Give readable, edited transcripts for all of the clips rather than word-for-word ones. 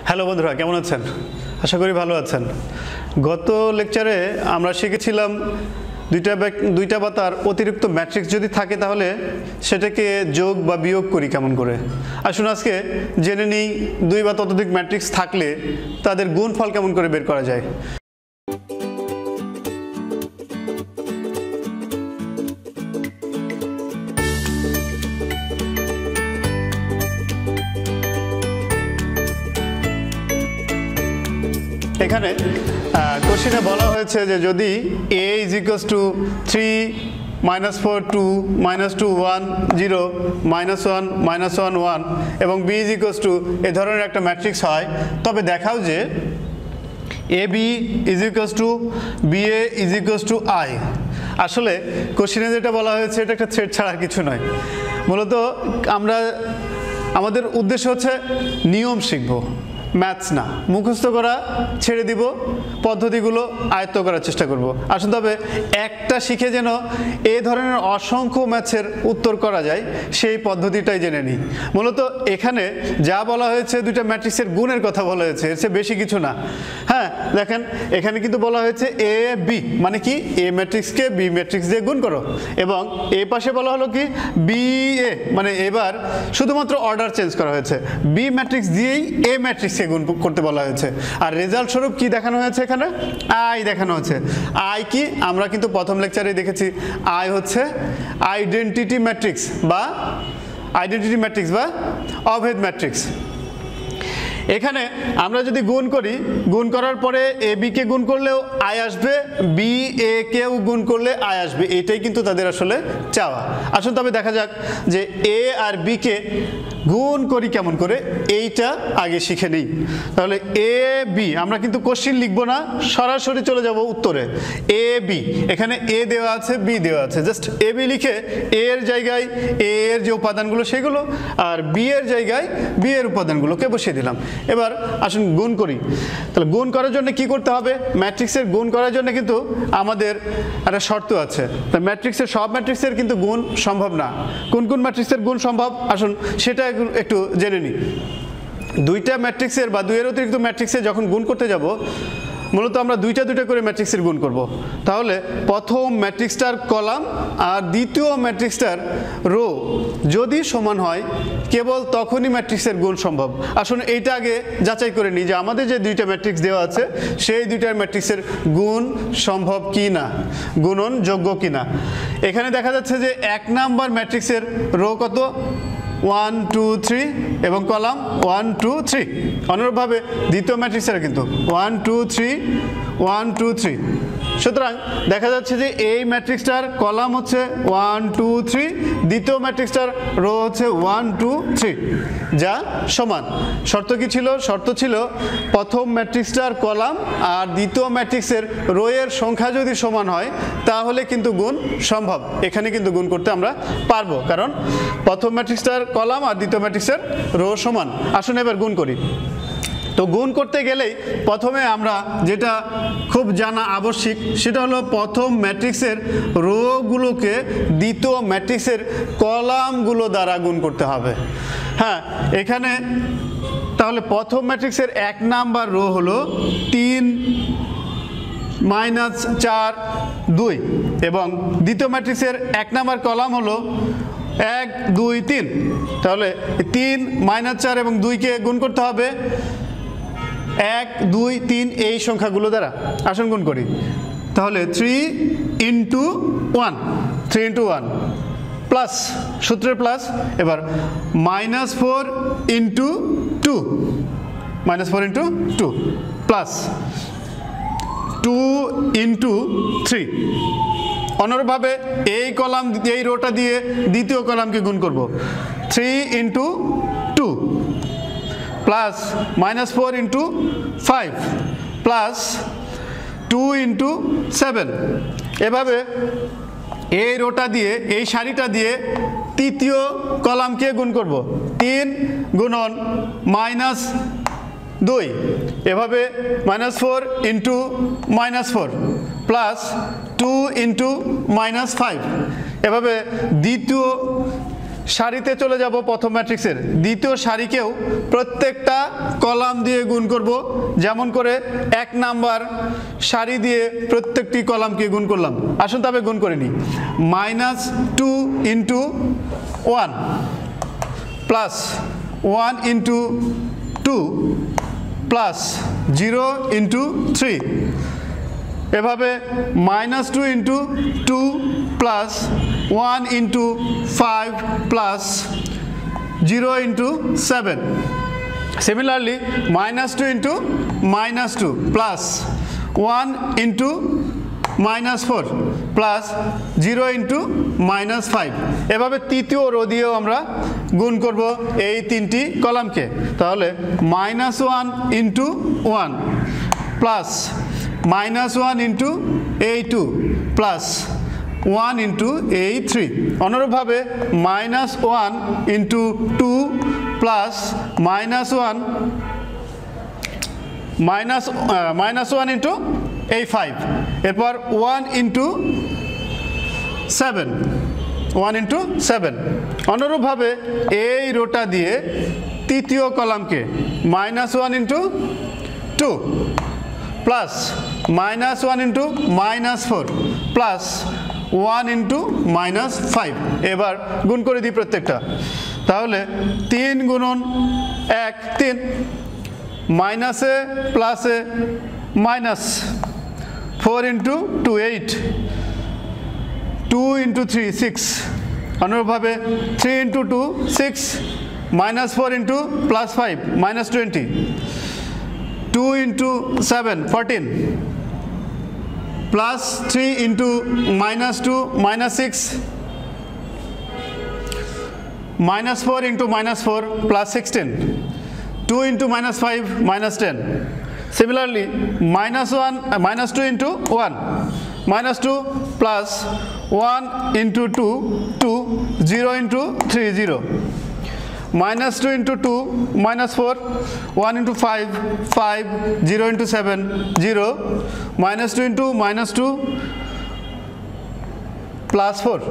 Hello বন্ধুরা, কেমন আছেন? আশা করি ভালো আছেন। গত লেকচারে আমরা শিখেছিলাম দুইটা বা তার অতিরিক্ত ম্যাট্রিক্স যদি থাকে তাহলে সেটাকে যোগ বা বিয়োগ করি কেমন করে। আসুন আজকে জেনে নিই দুই বা ততোধিক ম্যাট্রিক্স থাকলে তাদের গুণফল কেমন করে বের করা যায়। এখানে কোশ্চেনে বলা হয়েছে যে যদি a is equals to 3 minus 4 2 minus 2 1 0 minus 1 minus 1 1 এবং b is equals to এই ধরনের একটা ম্যাট্রিক্স হয়, তবে দেখাও যে ab is equals to ba is equals to I। আসলে কোশ্চেনে যেটা বলা হয়েছে এটা একটা থ্রেড ছাড়া কিছু নয়। মূলত আমাদের উদ্দেশ্য হচ্ছে নিয়ম শিখবো, ম্যাথস না। মুখস্থ করা ছেড়ে দিব, পদ্ধতিগুলো আয়ত্ত করার চেষ্টা করব। আসুন তবে একটা শিখে যেন এই ধরনের অসংখ্য ম্যাথসের উত্তর করা যায় সেই পদ্ধতিটাই জেনে নিই। মূলত এখানে যা বলা হয়েছে দুইটা ম্যাট্রিক্সের গুণের কথা বলা হয়েছে, এর চেয়ে বেশি কিছু না। হ্যাঁ দেখেন, এখানে কিন্তু বলা হয়েছে এ বি, মানে কি এ ম্যাট্রিক্সকে বি ম্যাট্রিক্স দিয়ে গুণ করো, এবং এই পাশে বলা হলো কি বি এ, মানে এবার শুধুমাত্র অর্ডার চেঞ্জ করা হয়েছে, বি ম্যাট্রিক্স দিয়েই এ ম্যাট্রিক্সকে গুণ করতে বলা হয়েছে। আর রেজাল্ট স্বরূপ কি দেখানো হয়েছে? এখানে আই দেখানো হচ্ছে। আই কি আমরা কিন্তু প্রথম লেকচারে দেখেছি, আই হচ্ছে আইডেন্টিটি ম্যাট্রিক্স বা অভেদ ম্যাট্রিক্স। এখানে আমরা যদি গুণ করি, গুণ করার পরে এ বি কে গুণ করলেও আই আসবে, বি এ কেও গুণ করলে আই আসবে, এটাই কিন্তু তাদের আসলে চাওয়া। আসুন তবে দেখা যাক যে এ আর বি কে গুণ করি কেমন করে, এইটা আগে শিখে নিই। তাহলে এ বি আমরা কিন্তু কোশ্চেন লিখবো না, সরাসরি চলে যাব উত্তরে। এ বি, এখানে এ দেওয়া আছে, বি দেওয়া আছে, জাস্ট এ বি লিখে এ এর জায়গায় এ এর যে উপাদানগুলো সেগুলো, আর বি এর জায়গায় বি এর উপাদানগুলোকে বসিয়ে দিলাম। এবার আসুন গুণ করি। তাহলে গুণ করার জন্য কি করতে হবে? ম্যাট্রিক্সের গুণ করার জন্য কিন্তু আমাদের একটা শর্ত আছে। ম্যাট্রিক্সের সব ম্যাট্রিক্সের কিন্তু গুণ সম্ভব না। কোন কোন ম্যাট্রিক্সের গুণ সম্ভব আসুন সেটা একটু জেনে নিই। দুইটা ম্যাট্রিক্সের বা দুইয়ের অতিরিক্ত ম্যাট্রিক্সে যখন গুণ করতে যাব, মূলত আমরা দুইটা করে ম্যাট্রিক্সের গুণ করব। তাহলে প্রথম ম্যাট্রিক্সটার কলাম আর দ্বিতীয় ম্যাট্রিক্সটার রো যদি সমান হয়, কেবল তখনই ম্যাট্রিক্সের গুণ সম্ভব। আসুন এইটা আগে যাচাই করে নিই যে আমাদের যে দুইটা ম্যাট্রিক্স দেওয়া আছে সেই দুইটার ম্যাট্রিক্সের গুণ সম্ভব কি না, গুণনযোগ্য কি না। এখানে দেখা যাচ্ছে যে 1 নাম্বার ম্যাট্রিক্সের রো কত? 1 2 3 এবং কলাম 1 2 3। অনুরূপভাবে দ্বিতীয় ম্যাট্রিক্সের কিন্তু 1 2 3 1 2 3। সুতরাং দেখা যাচ্ছে যে এই ম্যাট্রিক্সটার কলাম হচ্ছে 1 2 3, দ্বিতীয় ম্যাট্রিক্সটার রো হচ্ছে 1 2 3, যা সমান। শর্ত কি ছিল? শর্ত ছিল প্রথম ম্যাট্রিক্সটার কলাম আর দ্বিতীয় ম্যাট্রিক্সের রো এর সংখ্যা যদি সমান হয় তাহলে কিন্তু গুণ সম্ভব। এখানে কিন্তু গুণ করতে আমরা পারবো, কারণ প্রথম ম্যাট্রিক্সটার কলাম আর দ্বিতীয় ম্যাট্রিক্সের রো সমান। আসুন এবার গুণ করি। তো গুণ করতে গেলেই প্রথমে আমরা যেটা খুব জানা আবশ্যিক সেটা হলো প্রথম ম্যাট্রিক্সের রোগুলোকে দ্বিতীয় ম্যাট্রিক্সের কলামগুলো দ্বারা গুণ করতে হবে। হ্যাঁ, এখানে তাহলে প্রথম ম্যাট্রিক্সের 1 নাম্বার রো হলো 3 -4 2 এবং দ্বিতীয় ম্যাট্রিক্সের 1 নাম্বার কলাম হলো 1 2 3। তাহলে 3 -4 এবং 2কে গুণ করতে হবে 1 2 3 এই সংখ্যাগুলো দ্বারা। আসুন গুণ করি। তাহলে 3 × 1 3 × 1 প্লাস, সূত্রের প্লাস, এবার -4 × 2 -4 × 2 প্লাস 2 × 3। অনুরূপভাবে এই কলাম এই রোটা দিয়ে দ্বিতীয় কলামকে গুণ করব 3 × 2 প্লাস -4 × 5 প্লাস 2 × 7। এভাবে এই রোটা দিয়ে এই সারিটা দিয়ে তৃতীয় কলামকে গুণ করব 3 গুণন -2, এভাবে -4 × -4 প্লাস 2 × -5। এভাবে দ্বিতীয় সারিতে চলে যাব প্রথম ম্যাট্রিক্সের দ্বিতীয় সারিকেও প্রত্যেকটা কলাম দিয়ে গুণ করব, যেমন করে 1 নাম্বার সারি দিয়ে প্রত্যেকটি কলামকে গুণ করলাম। আসুন তবে গুণ করে নিই। -2 × 1 প্লাস 1 × 2 প্লাস 0 × 3, এভাবে -2 × 2 plus 1 × 5 plus 0 × 7, similarly -2 × -2 plus 1 × -4 plus 0 × -5, এভাবে তৃতীয় রো দিয়েও আমরা গুণ করব এই তিনটি কলামকে। তাহলে -1 × 1 প্লাস -1 × A2 প্লাস 1 × A3, অনুরূপভাবে -1 × 2 প্লাস -1 × A5, এরপর 1 × 7, 1 × 7, অনুরূপভাবে এই রোটা দিয়ে তৃতীয় কলামকে -1 × 2 প্লাস -1 × -4 প্লাস 1 × -5, এবার গুণ করে দিই প্রত্যেকটা। তাহলে 3 × 1 3, মাইনাসে প্লাসে মাইনাস, 4 × 2 8, 2 × 3 6, অনুরূপভাবে 3 × 2 6, -4 × +5 -20, 2 × 7 14, plus 3 × -2 -6, -4 × -4 plus 16, 2 × -5 -10. Similarly, -2 × 1 -2 plus 1 × 2 2, 0 × 3 0, -2 × 2 -4, 1 × 5 5, 0 × 7 0, -2 × -2 plus 4,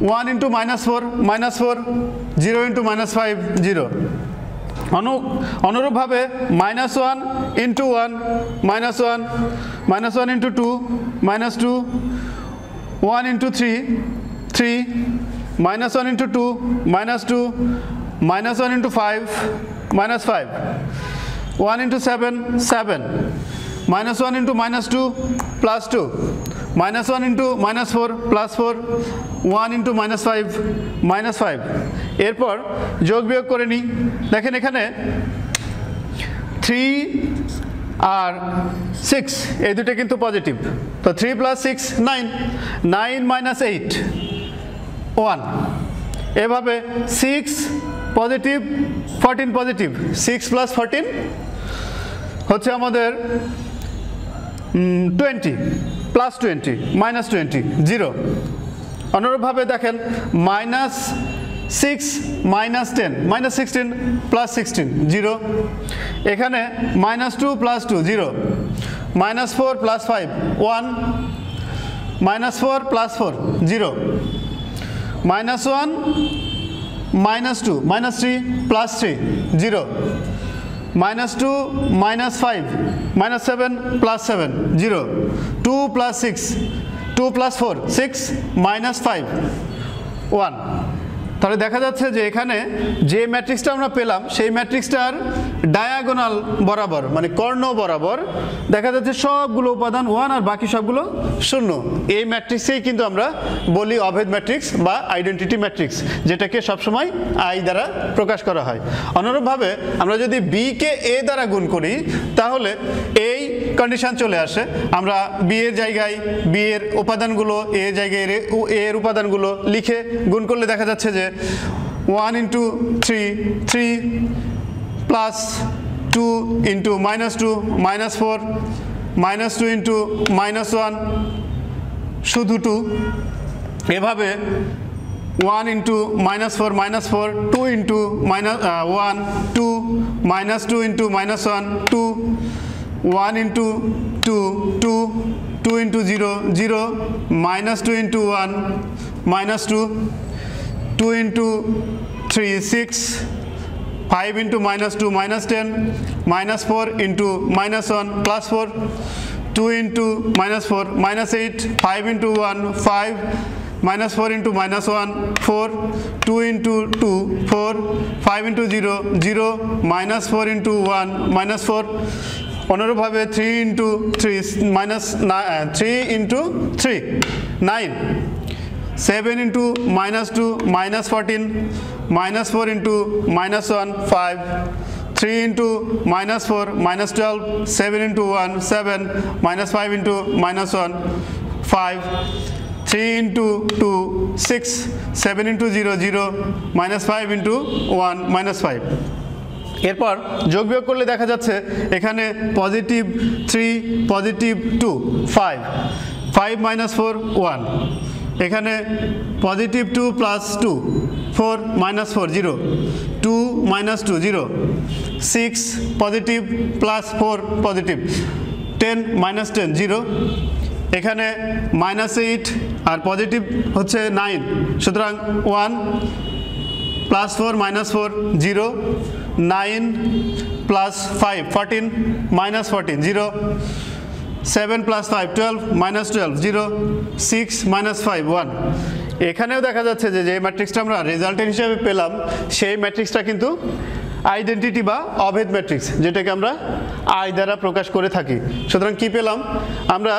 1 × -4 -4, 0 × -5 0, অনুরূপভাবে -1 × 1 -1, -1 × 2 -2, 1 × 3 3, -1 × 2 -2, -1 × 5 -5, 1 × 7 7, -1 × -2 plus 2, -1 × -4 plus 4, 1 × -5 -5, এরপর যোগ বিয়োগ করে নিই। দেখেন এখানে 3 আর 6 এই দুটো কিন্তু পজিটিভ, তো 3 + 6 9, 9 - 8 1, এভাবে 6 পজিটিভ 14 পজিটিভ, 6 + 14 হচ্ছে আমাদের 20 প্লাস 20 -20 0, অনুরূপভাবে দেখেন -6 -10 -16 প্লাস 16 0, এখানে -2 + 2 0, -4 + 5 1, -4 + 4 0, -1 -2 -3 + 3 0, -2 -5 -7 + 7 0, 2 + 6 2 + 4 6, -5 1। তাহলে দেখা যাচ্ছে যে এখানে যে ম্যাট্রিক্সটা আমরা পেলাম সেই ম্যাট্রিক্সটার ডায়াগোনাল বরাবর মানে কর্ণ বরাবর দেখা যাচ্ছে সবগুলো উপাদান 1 আর বাকি সবগুলো 0। এই ম্যাট্রিক্সেই কিন্তু আমরা বলি অভেদ ম্যাট্রিক্স বা আইডেন্টিটি ম্যাট্রিক্স, যেটাকে সবসময় আই দ্বারা প্রকাশ করা হয়। অনুরূপভাবে আমরা যদি বি কে এ দ্বারা গুণ করি তাহলে এই কন্ডিশন চলে আসে, আমরা বি এর জায়গায় বি এর উপাদানগুলো এ জায়গায় এ এর উপাদানগুলো লিখে গুণ করলে দেখা যাচ্ছে যে 1 × 3 3 plus 2 × -2 -4, -2 × -1 শুধু 2, এভাবে 1 × -4 -4, 2 × -1 2, -2 × -1 2, 1 × 2 2, 2 × 0 0, -2 × 1 -2, 2 into 3 6, 5 into minus 2 minus 10, minus 4 into minus 1 plus 4, 2 into minus 4 minus 8, 5 into 1 5, minus 4 into minus 1 4, 2 into 2 4, 5 into 0 0, minus 4 into 1 minus 4, অনুরূপভাবে 3 into 3 minus 3 into 3 9, 7 into minus 2 minus 14, minus 4 into minus 1 5, 3 into minus 4 minus 12, 7 into 1 7, minus 5 into minus 1 5, 3 into 2 6, 7 into 0 0, minus 5 into 1 minus 5. এরপর যোগ বিয়োগ করলে দেখা যাচ্ছে এখানে positive 3 positive 2 5, 5 minus 4 1, এখানে positive 2 plus 2 4 minus 4 0, 2 minus 2 0, 6 positive plus 4 positive, 10 minus 10 0, এখানে minus 8 আর positive হচ্ছে 9, সুতরাং 1 plus 4 minus 4 0, 9 plus 5 14, minus 14 0, 7 plus 5 12, minus 12 0, 6 minus 5 1. এখানেও দেখা যাচ্ছে যে ম্যাট্রিক্সটা আমরা রেজাল্টের হিসেবে পেলাম সেই ম্যাট্রিক্সটা কিন্তু আইডেন্টিটি বা অভেদ ম্যাট্রিক্স, যেটাকে আমরা আই দ্বারা প্রকাশ করে থাকি। সুতরাং কি পেলাম আমরা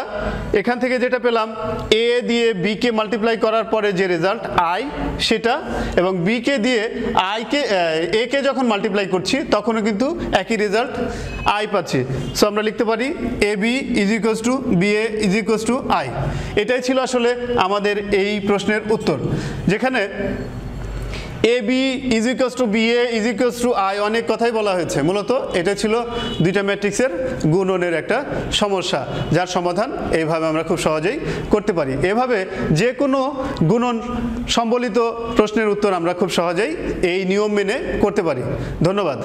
এখান থেকে, যেটা পেলাম এ দিয়ে বি কে মাল্টিপ্লাই করার পরে যে রেজাল্ট আই সেটা, এবং বি কে দিয়ে এ কে যখন মাল্টিপ্লাই করছি তখনও কিন্তু একই রেজাল্ট আই পাচ্ছি। সো আমরা লিখতে পারি A B is equals to B A is equals to I. এটাই ছিল আসলে আমাদের এই প্রশ্নের উত্তর, যেখানে A B is equals to B A is equals to I অনেক কথাই বলা হয়েছে। মূলত এটা ছিল দুইটা ম্যাট্রিক্সের গুণনের একটা সমস্যা, যার সমাধান এইভাবে আমরা খুব সহজেই করতে পারি। এভাবে যে কোনো গুণন সম্বলিত প্রশ্নের উত্তর আমরা খুব সহজেই এই নিয়ম মেনে করতে পারি। ধন্যবাদ।